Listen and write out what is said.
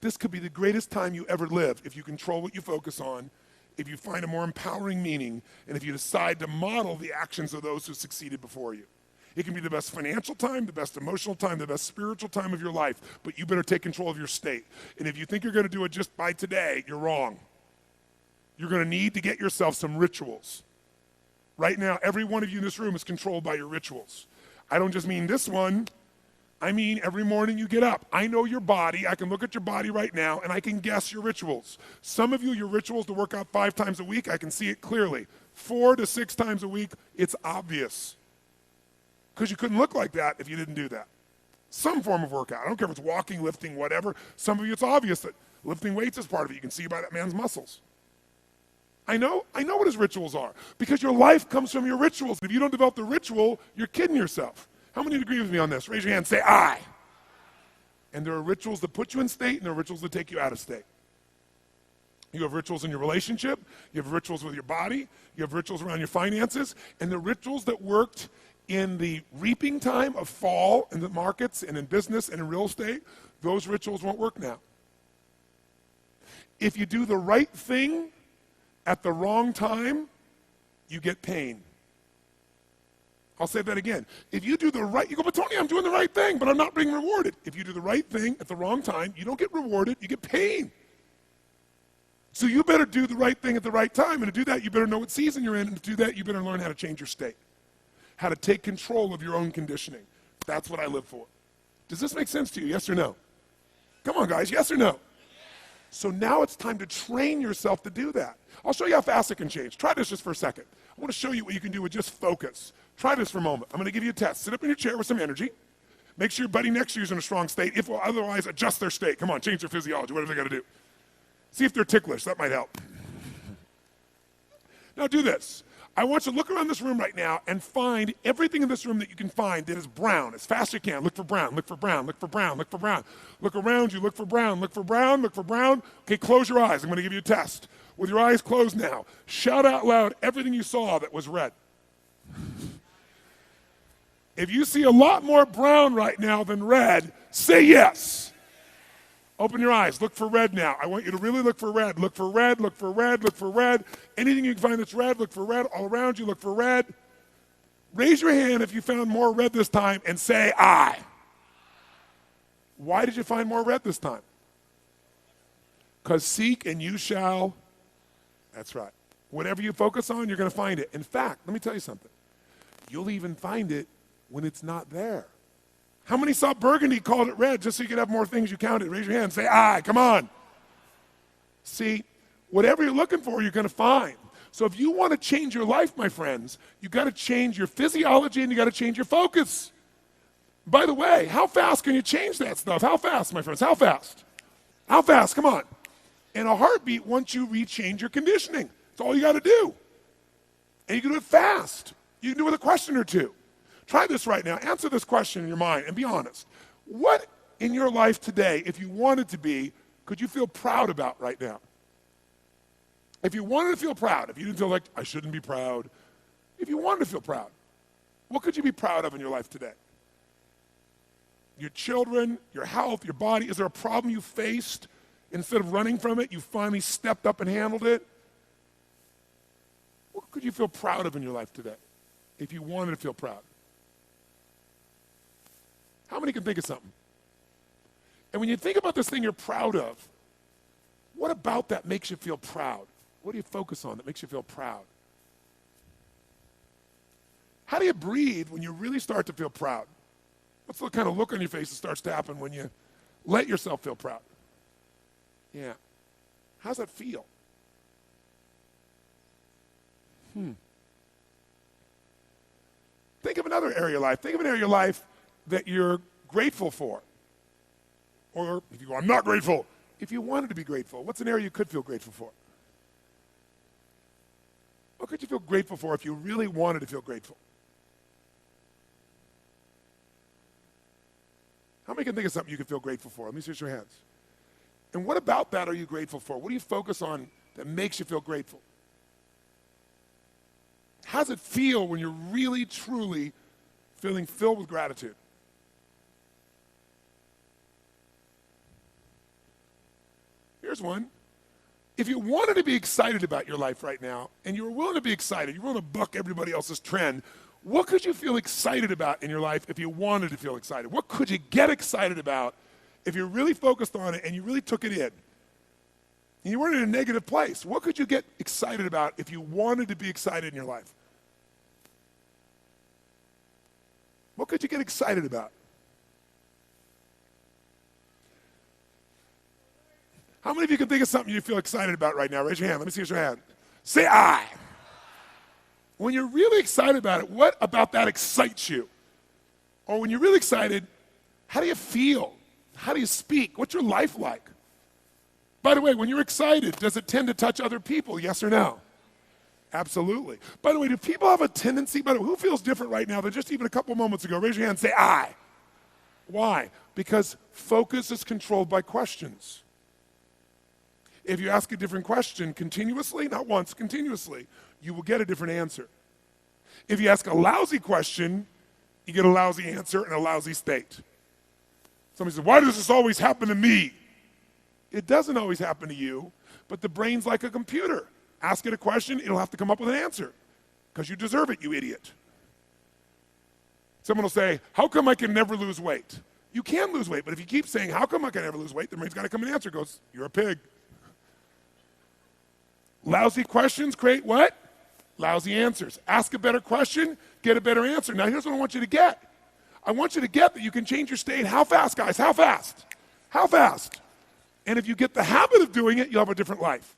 This could be the greatest time you ever live if you control what you focus on, if you find a more empowering meaning, and if you decide to model the actions of those who succeeded before you. It can be the best financial time, the best emotional time, the best spiritual time of your life, but you better take control of your state. And if you think you're going to do it just by today, you're wrong. You're going to need to get yourself some rituals. Right now, every one of you in this room is controlled by your rituals. I don't just mean this one. I mean every morning you get up. I know your body. I can look at your body right now, and I can guess your rituals. Some of you, your rituals to work out 5 times a week, I can see it clearly. 4 to 6 times a week, it's obvious. Because you couldn't look like that if you didn't do that. Some form of workout. I don't care if it's walking, lifting, whatever. Some of you, it's obvious that lifting weights is part of it. You can see by that man's muscles. I know what his rituals are. Because your life comes from your rituals. If you don't develop the ritual, you're kidding yourself. How many agree with me on this? Raise your hand, say I. And there are rituals that put you in state, and there are rituals that take you out of state. You have rituals in your relationship, you have rituals with your body, you have rituals around your finances, and the rituals that worked in the reaping time of fall in the markets and in business and in real estate, those rituals won't work now. If you do the right thing at the wrong time, you get pain. I'll say that again. If you do the right, you go, but Tony, I'm doing the right thing, but I'm not being rewarded. If you do the right thing at the wrong time, you don't get rewarded, you get pain. So you better do the right thing at the right time, and to do that, you better know what season you're in, and to do that, you better learn how to change your state, how to take control of your own conditioning. That's what I live for. Does this make sense to you, yes or no? Come on, guys, yes or no? So now it's time to train yourself to do that. I'll show you how fast it can change. Try this just for a second. I want to show you what you can do with just focus. Try this for a moment. I'm going to give you a test. Sit up in your chair with some energy. Make sure your buddy next to you is in a strong state. If otherwise, adjust their state. Come on, change their physiology, whatever they got to do. See if they're ticklish. That might help. Now do this. I want you to look around this room right now and find everything in this room that you can find that is brown as fast as you can. Look for brown, look for brown, look for brown, look for brown. Look around you, look for brown, look for brown, look for brown. Okay, close your eyes. I'm going to give you a test. With your eyes closed now, shout out loud everything you saw that was red. If you see a lot more brown right now than red, say yes. Open your eyes. Look for red now. I want you to really look for red. Look for red, look for red, look for red. Anything you can find that's red, look for red. All around you, look for red. Raise your hand if you found more red this time and say I. Why did you find more red this time? Because seek and you shall. That's right. Whatever you focus on, you're going to find it. In fact, let me tell you something. You'll even find it when it's not there. How many saw burgundy, called it red, just so you could have more things you counted? Raise your hand, say I, come on. See, whatever you're looking for, you're going to find. So if you want to change your life, my friends, you got to change your physiology and you got to change your focus. By the way, how fast can you change that stuff? How fast, my friends? How fast? How fast? Come on. In a heartbeat, once you rechange your conditioning. That's all you got to do. And you can do it fast. You can do it with a question or two. Try this right now. Answer this question in your mind and be honest. What in your life today, if you wanted to be, could you feel proud about right now? If you wanted to feel proud, if you didn't feel like, I shouldn't be proud, if you wanted to feel proud, what could you be proud of in your life today? Your children, your health, your body. Is there a problem you faced? Instead of running from it, you finally stepped up and handled it? What could you feel proud of in your life today if you wanted to feel proud? How many can think of something? And when you think about this thing you're proud of, what about that makes you feel proud? What do you focus on that makes you feel proud? How do you breathe when you really start to feel proud? What's the kind of look on your face that starts to happen when you let yourself feel proud? Yeah. How's that feel? Think of another area of life. Think of an area of your life that you're grateful for. Or if you go, I'm not grateful. If you wanted to be grateful, what's an area you could feel grateful for? What could you feel grateful for if you really wanted to feel grateful? How many can think of something you could feel grateful for? Let me see your hands. And what about that are you grateful for? What do you focus on that makes you feel grateful? How does it feel when you're really, truly feeling filled with gratitude? Here's one. If you wanted to be excited about your life right now, and you were willing to be excited, you're willing to buck everybody else's trend, what could you feel excited about in your life if you wanted to feel excited? What could you get excited about if you're really focused on it and you really took it in? And you weren't in a negative place. What could you get excited about if you wanted to be excited in your life? What could you get excited about? How many of you can think of something you feel excited about right now? Raise your hand. Let me see your hand. Say I. When you're really excited about it, what about that excites you? Or when you're really excited, how do you feel? How do you speak? What's your life like? By the way, when you're excited, does it tend to touch other people? Yes or no? Absolutely. By the way, do people have a tendency, who feels different right now than just even a couple moments ago? Raise your hand and say I. Why? Because focus is controlled by questions. If you ask a different question continuously, not once, continuously, you will get a different answer. If you ask a lousy question, you get a lousy answer and a lousy state. Somebody says, why does this always happen to me? It doesn't always happen to you, but the brain's like a computer. Ask it a question, it'll have to come up with an answer because you deserve it, you idiot. Someone will say, how come I can never lose weight? You can lose weight, but if you keep saying, how come I can never lose weight, the brain's got to come and answer. It goes, you're a pig. Lousy questions create what? Lousy answers. Ask a better question, get a better answer. Now here's what I want you to get. I want you to get that you can change your state. How fast, guys? How fast? How fast? And if you get the habit of doing it, you'll have a different life.